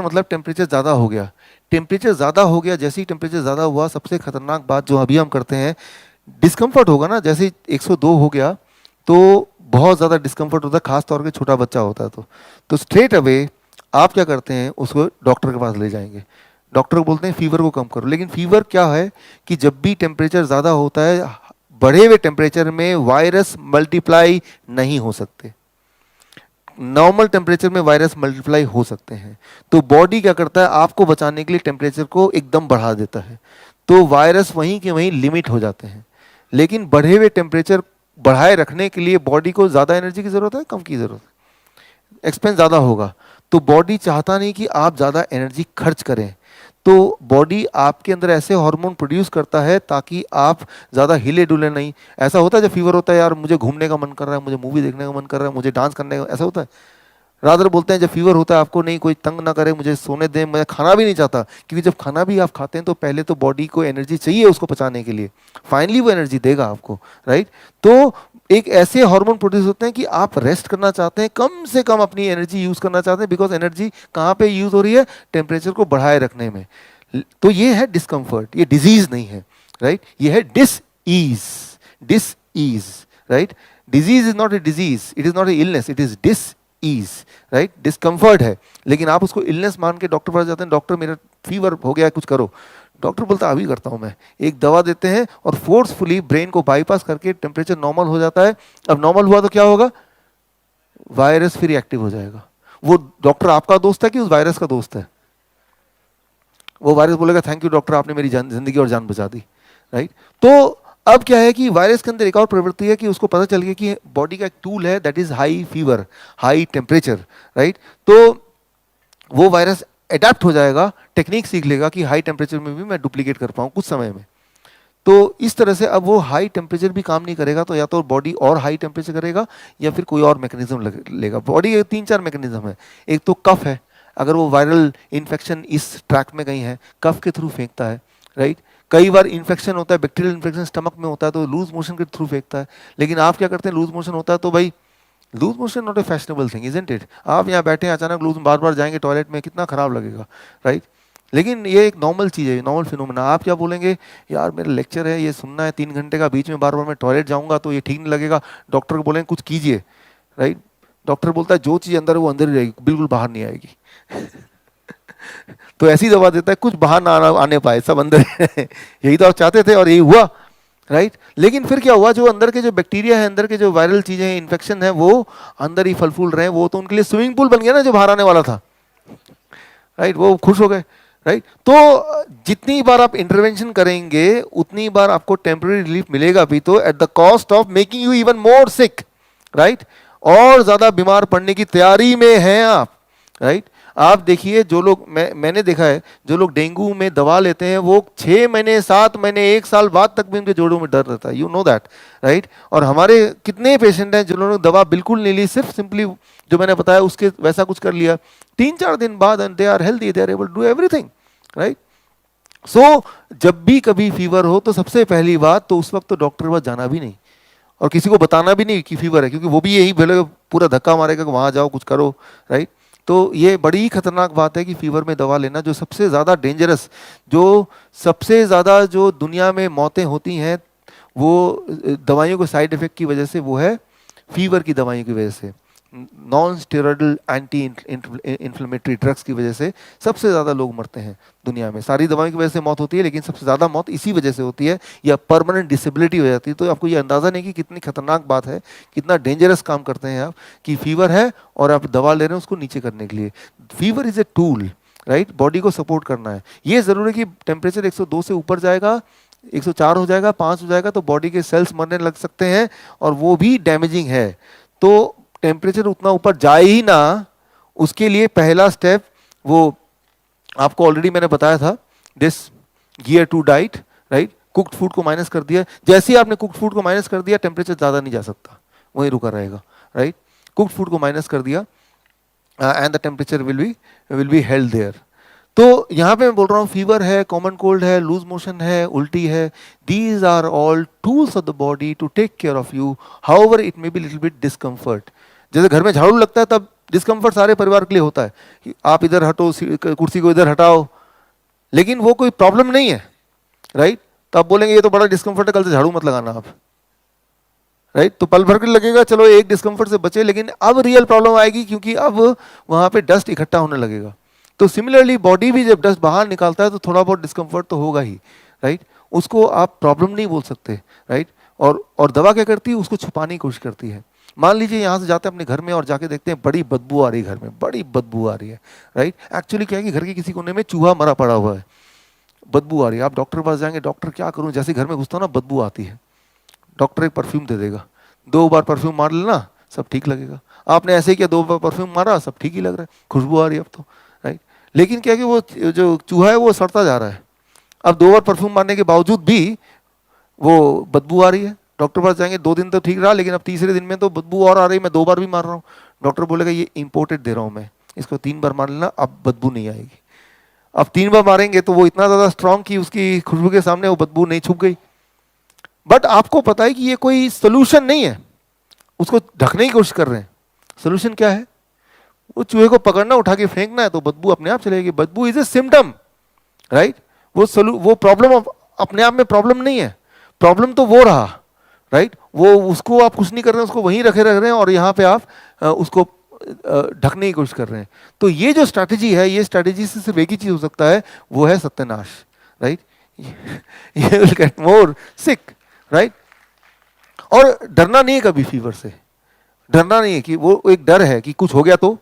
मतलब टेम्परेचर ज़्यादा हो गया। टेम्परेचर ज़्यादा हो गया, जैसे ही टेम्परेचर ज़्यादा हुआ, सबसे खतरनाक बात जो अभी हम करते हैं, डिस्कम्फर्ट होगा ना। जैसे 102 हो गया तो बहुत ज़्यादा डिस्कम्फर्ट होता है, खास तौर पे छोटा बच्चा होता है तो स्ट्रेट अवे आप क्या करते हैं, उसको डॉक्टर के पास ले जाएंगे। डॉक्टर को बोलते हैं फीवर को कम करो। लेकिन फीवर क्या है कि जब भी टेम्परेचर ज़्यादा होता है, बढ़े हुए टेम्परेचर में वायरस मल्टीप्लाई नहीं हो सकते। नॉर्मल टेम्परेचर में वायरस मल्टीप्लाई हो सकते हैं। तो बॉडी क्या करता है, आपको बचाने के लिए टेम्परेचर को एकदम बढ़ा देता है, तो वायरस वहीं के वहीं लिमिट हो जाते हैं। लेकिन बढ़े हुए टेम्परेचर बढ़ाए रखने के लिए बॉडी को ज़्यादा एनर्जी की ज़रूरत है, कम की ज़रूरत है, एक्सपेंस ज़्यादा होगा। तो बॉडी चाहता नहीं कि आप ज़्यादा एनर्जी खर्च करें, तो बॉडी आपके अंदर ऐसे हार्मोन प्रोड्यूस करता है ताकि आप ज़्यादा हिले डुले नहीं। ऐसा होता है जब फीवर होता है, यार मुझे घूमने का मन कर रहा है, मुझे मूवी देखने का मन कर रहा है, मुझे डांस करने का, ऐसा होता है। रादर बोलते हैं जब फीवर होता है आपको नहीं कोई तंग ना करे, मुझे सोने दें, मैं खाना भी नहीं चाहता, क्योंकि जब खाना भी आप खाते हैं तो पहले तो बॉडी को एनर्जी चाहिए उसको पचाने के लिए, फाइनली वो एनर्जी देगा आपको, राइट। तो एक ऐसे हार्मोन प्रोड्यूस होते हैं कि आप रेस्ट करना चाहते हैं, कम से कम अपनी एनर्जी यूज करना चाहते हैं, बिकॉज एनर्जी कहाँ पे यूज हो रही है, टेम्परेचर को बढ़ाए रखने में। तो ये है डिस्कम्फर्ट, ये डिजीज नहीं है, राइट। ये है dis ease, right. Disease is not a disease, it is not a illness, it is dis ease, right. Discomfort है, लेकिन आप उसको इलनेस मान के डॉक्टर पास जाते हैं, डॉक्टर मेरा फीवर हो गया है कुछ करो, डॉक्टर बोलता अभी करता हूं मैं, एक दवा देते हैं और फोर्सफुली ब्रेन को बाईपास करके टेम्परेचर नॉर्मल हो जाता है। अब नॉर्मल हुआ तो क्या होगा, वायरस फिर एक्टिव हो जाएगा। वो डॉक्टर आपका दोस्त है कि उस वायरस का दोस्त है? वो वायरस बोलेगा थैंक यू डॉक्टर, आपने मेरी जिंदगी और जान बचा दी, राइट। तो अब क्या है कि वायरस के अंदर एक और प्रवृत्ति है कि उसको पता चल गया कि बॉडी का एक टूल है that is high fever, high temperature, right. तो वो वायरस अडेप्ट हो जाएगा, टेक्निक सीख लेगा कि हाई टेम्परेचर में भी मैं डुप्लीकेट कर पाऊँ कुछ समय में। तो इस तरह से अब वो हाई टेम्परेचर भी काम नहीं करेगा, तो या तो बॉडी और हाई टेम्परेचर करेगा या फिर कोई और मैकेनिज्म लेगा। बॉडी के 3-4 मैकेनिज्म है। एक तो कफ है, अगर वो वायरल इन्फेक्शन इस ट्रैक में कहीं है, कफ के थ्रू फेंकता है, राइट। कई बार इन्फेक्शन होता है, बैक्टीरियल इन्फेक्शन स्टमक में होता है तो लूज मोशन के थ्रू फेंकता है। लेकिन आप क्या करते हैं, लूज मोशन होता है तो भाई, loose motion not a fashionable thing, isn't it. आप यहाँ बैठे हैं, अचानक लूज बार बार जाएंगे टॉयलेट में, कितना खराब लगेगा, राइट। लेकिन ये एक नॉर्मल चीज़ है, नॉर्मल फिनोमेना। आप क्या बोलेंगे, यार मेरा लेक्चर है, ये सुनना है 3 घंटे का, बीच में बार बार मैं टॉयलेट जाऊंगा तो ये ठीक नहीं लगेगा, डॉक्टर को बोलेंगे कुछ कीजिए, राइट। डॉक्टर बोलता है जो चीज़ अंदर है वो अंदर ही रहेगी, बिल्कुल बाहर नहीं आएगी। तो ऐसी दवा देता है कुछ बाहर ना आने पाए, सब अंदर यही तो आप चाहते थे और यही हुआ, राइट। लेकिन फिर क्या हुआ, जो अंदर के जो बैक्टीरिया है, अंदर के जो वायरल चीजें हैं, इन्फेक्शन है, वो अंदर ही फल फूल रहे हैं। वो तो उनके लिए स्विमिंग पूल बन गया ना जो बाहर आने वाला था, राइट। वो खुश हो गए, राइट। तो जितनी बार आप इंटरवेंशन करेंगे उतनी बार आपको टेम्पररी रिलीफ मिलेगा भी, तो at the cost of making you even more sick, right. और ज्यादा बीमार पड़ने की तैयारी में हैं आप, राइट। आप देखिए जो लोग, मैंने देखा है, जो लोग डेंगू में दवा लेते हैं वो 6 महीने 7 महीने 1 साल बाद तक भी उनके जोड़ों में दर्द रहता है, यू नो दैट, राइट। और हमारे कितने पेशेंट हैं जिन्होंने दवा बिल्कुल नहीं ली, सिर्फ सिंपली जो मैंने बताया उसके वैसा कुछ कर लिया, 3-4 दिन बाद and they are healthy, they are able to do everything, right. So जब भी कभी फीवर हो तो सबसे पहली बात तो उस वक्त तो डॉक्टर के पास जाना भी नहीं और किसी को बताना भी नहीं कि फीवर है, क्योंकि वो भी यही बोले पूरा धक्का मारेगा कि वहां जाओ कुछ करो, राइट। तो ये बड़ी खतरनाक बात है कि फीवर में दवा लेना, जो सबसे ज़्यादा डेंजरस, जो सबसे ज़्यादा जो दुनिया में मौतें होती हैं वो दवाइयों के साइड इफेक्ट की वजह से, वो है फीवर की दवाइयों की वजह से, non steroidal anti inflammatory drugs की वजह से सबसे ज़्यादा लोग मरते हैं दुनिया में। सारी दवाइयों की वजह से मौत होती है, लेकिन सबसे ज़्यादा मौत इसी वजह से होती है, या परमानेंट डिसेबिलिटी हो जाती है। तो आपको ये अंदाज़ा नहीं कि कितनी खतरनाक बात है, कितना डेंजरस काम करते हैं आप, कि फीवर है और आप दवा ले रहे हैं उसको नीचे करने के लिए। Fever is a tool, right, body को सपोर्ट करना है। ये ज़रूरी है कि टेम्परेचर 102 से ऊपर जाएगा, 104 हो जाएगा, 5 हो जाएगा तो बॉडी के सेल्स मरने लग सकते हैं और वो भी डैमेजिंग है। तो टेम्परेचर उतना ऊपर जाए ही ना, उसके लिए पहला स्टेप वो आपको ऑलरेडी मैंने बताया था, this gear to diet, right. Cooked food को माइनस कर दिया, जैसे ही आपने कुक्ड फूड को माइनस कर दिया टेम्परेचर ज़्यादा नहीं जा सकता, वहीं रुका रहेगा, राइट। कुक्ड फूड को माइनस कर दिया and the temperature will be held there. तो यहाँ पे मैं बोल रहा हूँ फीवर है, कॉमन कोल्ड है, लूज मोशन है, उल्टी है, these are all tools of the body to take care of you, however it may be little bit discomfort. जैसे घर में झाड़ू लगता है तब डिस्कम्फर्ट सारे परिवार के लिए होता है कि आप इधर हटो, कुर्सी को इधर हटाओ, लेकिन वो कोई प्रॉब्लम नहीं है, राइट? तो आप बोलेंगे ये तो बड़ा डिस्कम्फर्ट है, कल से झाड़ू मत लगाना आप, राइट? तो पल भर के लगेगा, चलो एक डिस्कम्फर्ट से बचे, लेकिन अब रियल प्रॉब्लम आएगी क्योंकि अब वहां पे डस्ट इकट्ठा होने लगेगा। तो सिमिलरली बॉडी भी जब डस्ट बाहर निकालता है तो थोड़ा बहुत डिस्कम्फर्ट तो होगा ही, राइट? उसको आप प्रॉब्लम नहीं बोल सकते, राइट? और दवा क्या करती है, उसको छुपाने की कोशिश करती है। मान लीजिए यहाँ से जाते हैं अपने घर में और जाके देखते हैं बड़ी बदबू आ रही है, घर में बड़ी बदबू आ रही है, राइट? एक्चुअली क्या है कि घर के किसी कोने में चूहा मरा पड़ा हुआ है, बदबू आ रही है। आप डॉक्टर के पास जाएंगे, डॉक्टर क्या करूं, जैसे घर में घुसता हूं ना बदबू आती है, डॉक्टर एक परफ्यूम दे देगा, 2 बार परफ्यूम मार लेना सब ठीक लगेगा। आपने ऐसे ही किया, 2 बार परफ्यूम मारा, सब ठीक ही लग रहा है, खुशबू आ रही है अब तो, राइट? लेकिन क्या है कि वो जो चूहा है वो सड़ता जा रहा है। अब 2 बार परफ्यूम मारने के बावजूद भी वो बदबू आ रही है। डॉक्टर पास जाएंगे, 2 दिन तो ठीक रहा, लेकिन अब तीसरे दिन में तो बदबू और आ रही है, मैं 2 बार भी मार रहा हूँ। डॉक्टर बोलेगा ये इंपोर्टेड दे रहा हूँ मैं, इसको 3 बार मार लेना, अब बदबू नहीं आएगी। अब 3 बार मारेंगे तो वो इतना ज्यादा स्ट्रांग कि उसकी खुशबू के सामने वो बदबू नहीं छुप गई। बट आपको पता है कि ये कोई सोल्यूशन नहीं है, उसको ढकने की कोशिश कर रहे हैं। सोल्यूशन क्या है? वो चूहे को पकड़ना, उठा के फेंकना है, तो बदबू अपने आप चलेगी। बदबू इज ए सिम्टम, राइट? वो प्रॉब्लम अपने आप में प्रॉब्लम नहीं है, प्रॉब्लम तो वो रहा, राइट? वो उसको आप कुछ नहीं कर रहे हैं, उसको वहीं रखे रख रहे हैं, और यहाँ पे आप उसको ढकने की कोशिश कर रहे हैं। तो ये जो स्ट्रैटेजी है, ये स्ट्रैटेजी से सिर्फ एक ही चीज हो सकता है, वो है सत्यानाश, right? you will get more sick, right? और डरना नहीं है कभी फीवर से, डरना नहीं है कि वो एक डर है कि कुछ हो गया तो,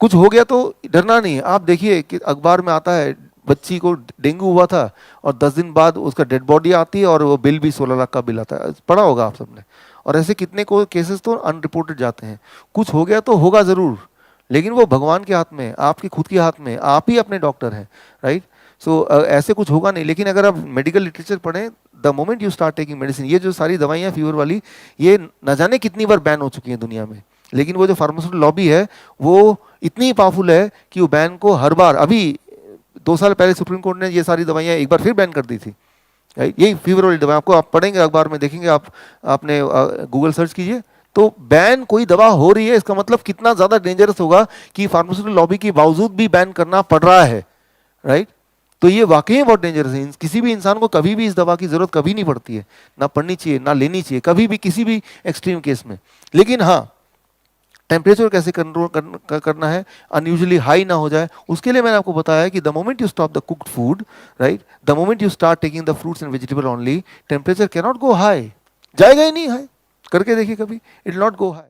कुछ हो गया तो डरना नहीं है। आप देखिए कि अखबार में आता है बच्ची को डेंगू हुआ था और 10 दिन बाद उसका डेड बॉडी आती है और वो बिल भी 16 लाख का बिल आता है, पढ़ा होगा आप सबने। और ऐसे कितने को केसेस तो अनरिपोर्टेड जाते हैं। कुछ हो गया तो होगा जरूर, लेकिन वो भगवान के हाथ में, आपके खुद के हाथ में, आप ही अपने डॉक्टर हैं, राइट? सो ऐसे कुछ होगा नहीं। लेकिन अगर आप मेडिकल लिटरेचर पढ़ें, the moment you start taking medicine, ये जो सारी दवाइयाँ फीवर वाली, ये न जाने कितनी बार बैन हो चुकी हैं दुनिया में, लेकिन वो जो फार्मास्यूटिकल लॉबी है वो इतनी पावरफुल है कि वो बैन को हर बार, अभी 2 साल पहले सुप्रीम कोर्ट ने ये सारी दवाइयाँ एक बार फिर बैन कर दी थी, राइट? यही फीवर वाली दवा, आपको आप पढ़ेंगे अखबार में देखेंगे, आपने गूगल सर्च कीजिए तो बैन कोई दवा हो रही है, इसका मतलब कितना ज्यादा डेंजरस होगा कि फार्मास्यूटिकल लॉबी के बावजूद भी बैन करना पड़ रहा है, राइट? तो ये वाकई बहुत डेंजरस है। किसी भी इंसान को कभी भी इस दवा की जरूरत कभी नहीं पड़ती है, ना पड़नी चाहिए, ना लेनी चाहिए कभी भी, किसी भी एक्सट्रीम केस में। लेकिन हाँ, टेम्परेचर कैसे कंट्रोल करना है, अनयूजुअली हाई ना हो जाए, उसके लिए मैंने आपको बताया कि the moment you stop the cooked food, right, the moment you start taking the fruits and vegetable only, temperature can not go high, जाएगा ही नहीं हाई, करके देखिए कभी, इट नॉट गो हाई।